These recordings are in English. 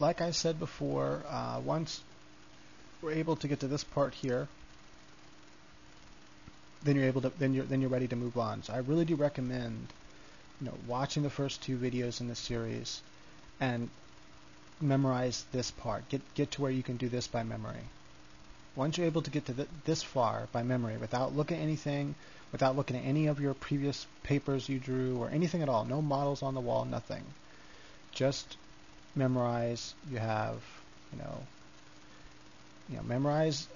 like I said before, once we're able to get to this part here, then you're ready to move on. So I really do recommend, watching the first two videos in the series and memorize this part. Get to where you can do this by memory. Once you're able to get to this far by memory, without looking at anything, without looking at any of your previous papers you drew or anything at all, no models on the wall, nothing. Just memorize. You have, memorize,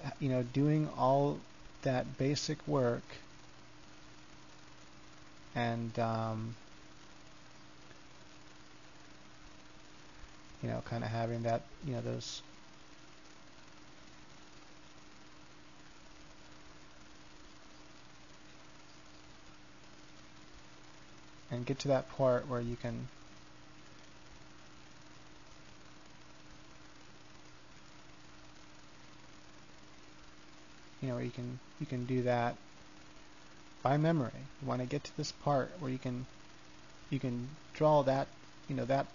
doing all that basic work, and kind of having that, those and get to that part where you can you can do that by memory. You want to get to this part where you can draw that, do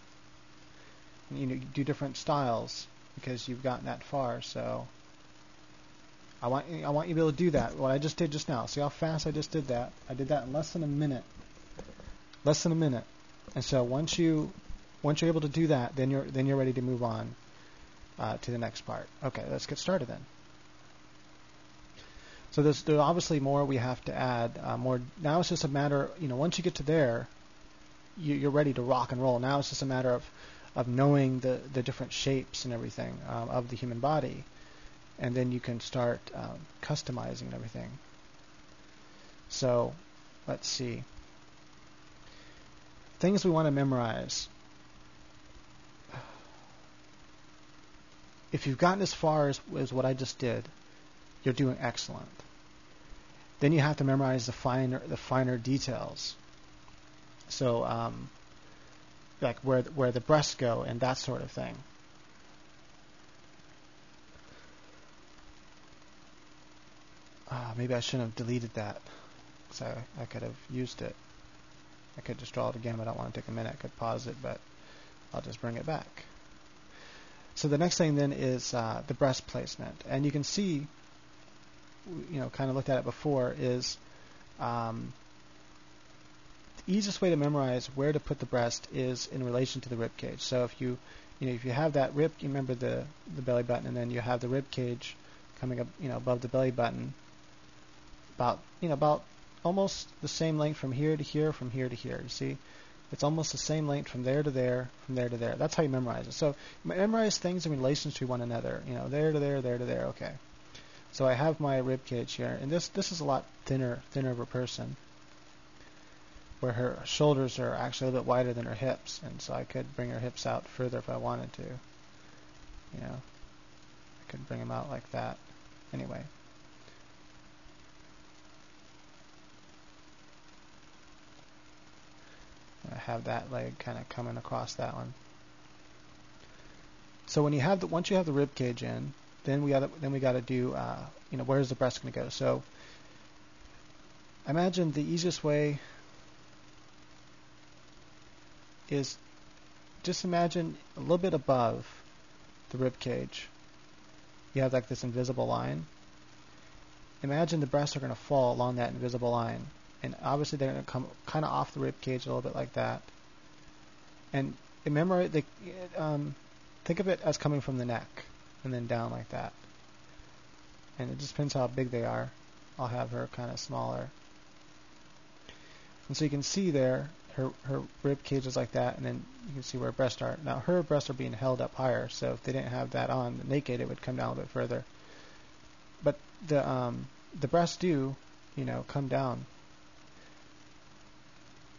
different styles because you've gotten that far. So I want you to be able to do that. What I just did just now. See how fast I just did that? I did that in less than a minute. Less than a minute. And so once you're able to do that, then you're ready to move on to the next part. Okay, let's get started then. So there's obviously more we have to add. More now. It's just a matter, once you get to there, you're ready to rock and roll. Now it's just a matter of knowing the different shapes and everything of the human body, and then you can start customizing everything. So let's see. Things we want to memorize. If you've gotten as far as what I just did, you're doing excellent. Then you have to memorize the finer details. So, like where the breasts go and that sort of thing. Maybe I shouldn't have deleted that, because I could have used it. I could just draw it again, but I don't want to take a minute. I could pause it, but I'll just bring it back. So the next thing then is the breast placement. And you can see, kind of looked at it before, is the easiest way to memorize where to put the breast is in relation to the rib cage. So if you have that rib, you remember the belly button, and then you have the rib cage coming up, above the belly button, about almost the same length from here to here, from here to here. You see, it's almost the same length from there to there, from there to there. That's how you memorize it. So memorize things in relation to one another. There to there, there to there. Okay. So I have my rib cage here, and this is a lot thinner of a person, where her shoulders are actually a little bit wider than her hips, and so I could bring her hips out further if I wanted to. I could bring them out like that. Anyway. I have that leg kind of coming across that one. So when once you have the rib cage in, then we got to do where's the breast going to go? So imagine the easiest way is just imagine a little bit above the rib cage. You have like this invisible line. Imagine the breasts are going to fall along that invisible line. And obviously they're going to come kind of off the rib cage a little bit like that. And remember, think of it as coming from the neck and then down like that. And it just depends how big they are. I'll have her kind of smaller. And so you can see there, her rib cage is like that, and then you can see where her breasts are. Now her breasts are being held up higher, so if they didn't have that on naked, it would come down a bit further. But the breasts do, come down.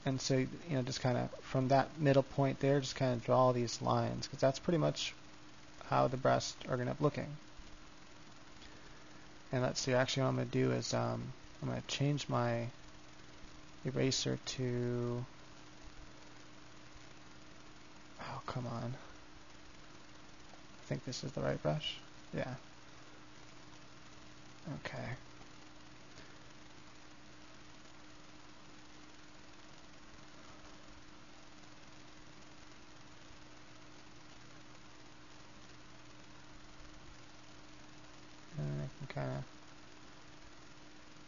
And so, just kind of from that middle point there, just kind of draw these lines, because that's pretty much how the breasts are going to be looking. And let's see, actually what I'm going to do is I'm going to change my eraser to, oh, come on. I think this is the right brush. Yeah. Okay. kind of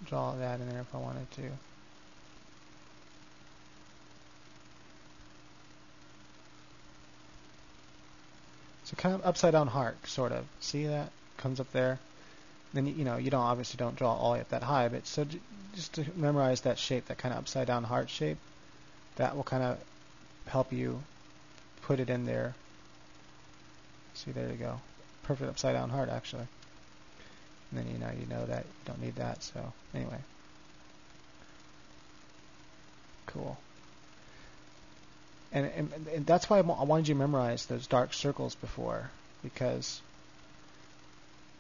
draw that in there if I wanted to. So kind of upside down heart, sort of. See that? Comes up there. Then you don't obviously don't draw all the way up that high, but so just to memorize that shape, that kind of upside down heart shape, that will kind of help you put it in there. See, there you go. Perfect upside down heart, actually. And then you know that you don't need that. So anyway, cool. And that's why I wanted you to memorize those dark circles before, because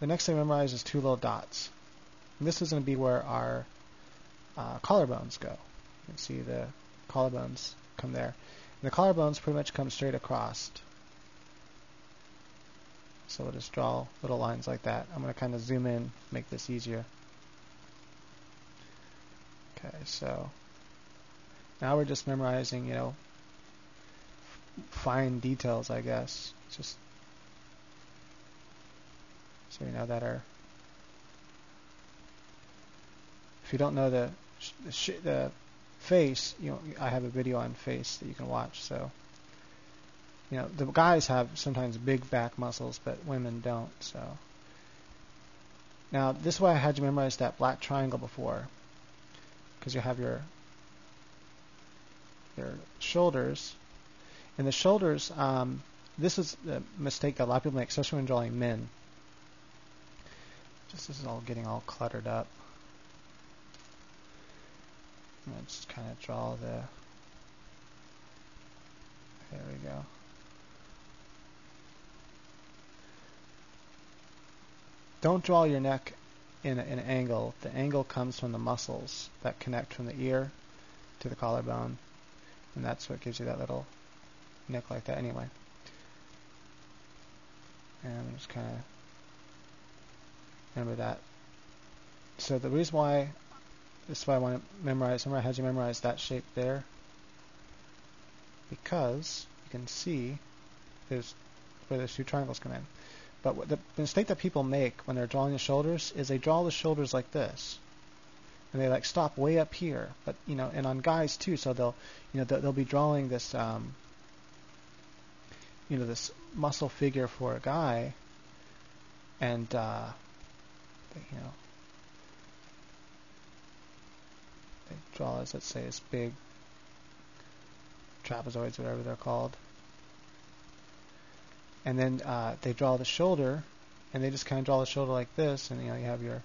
the next thing to memorize is two little dots. And this is going to be where our collarbones go. You can see the collarbones come there. And the collarbones pretty much come straight across. So we'll just draw little lines like that. I'm going to kind of zoom in, make this easier. Okay, so now we're just memorizing, fine details, I guess. Just so you know that are. If you don't know the face, I have a video on face that you can watch. So, the guys have sometimes big back muscles, but women don't. So, now this is why I had you memorize that black triangle before, because you have your shoulders. And the shoulders, this is the mistake that a lot of people make, especially when drawing men. This is all getting all cluttered up. I'm going to just kind of draw there we go. Don't draw your neck in an angle. The angle comes from the muscles that connect from the ear to the collarbone. And that's what gives you that little neck like that anyway. And I'm just kind of remember that. So the reason why, this is why I want to memorize, remember I had you memorize that shape there, because you can see there's where those two triangles come in. But the mistake that people make when they're drawing the shoulders is they draw the shoulders like this. And they stop way up here. But and on guys too, so they'll be drawing this this muscle figure for a guy, and they draw, as let's say, this big trapezoids, whatever they're called, and then they draw the shoulder, and they just kind of draw the shoulder like this, and you have your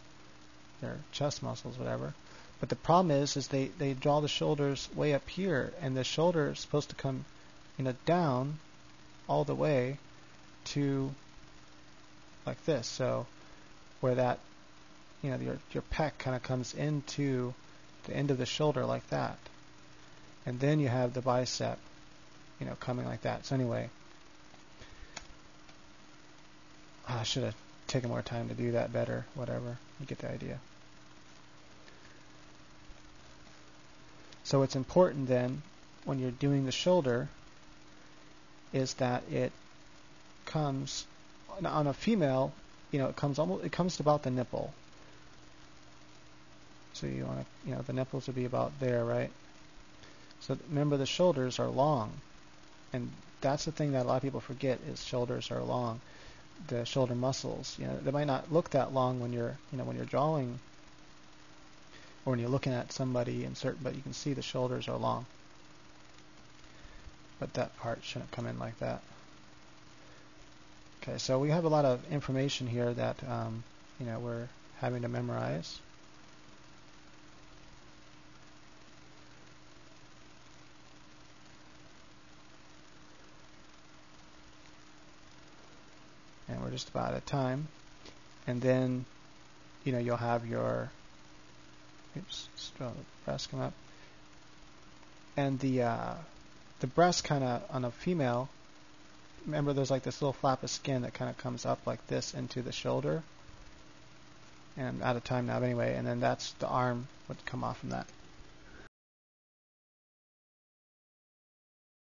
chest muscles, whatever. But the problem is they draw the shoulders way up here, and the shoulder is supposed to come down all the way to like this. So where that your pec kind of comes into the end of the shoulder like that, and then you have the bicep coming like that. So anyway, I should have taken more time to do that better. Whatever, you get the idea. So it's important then when you're doing the shoulder is that it comes on a female, it comes to about the nipple. So you want to, the nipples would be about there, right? So remember, the shoulders are long, and that's the thing that a lot of people forget is shoulders are long. The shoulder muscles, they might not look that long when you're drawing or when you're looking at somebody but you can see the shoulders are long. But that part shouldn't come in like that. Okay, so we have a lot of information here that we're having to memorize. And we're just about at time. And then, you'll have your, just draw the breast come up. And the breast kind of, on a female, remember there's like this little flap of skin that kind of comes up like this into the shoulder. And I'm out of time now, but anyway, and then that's the arm would come off from that.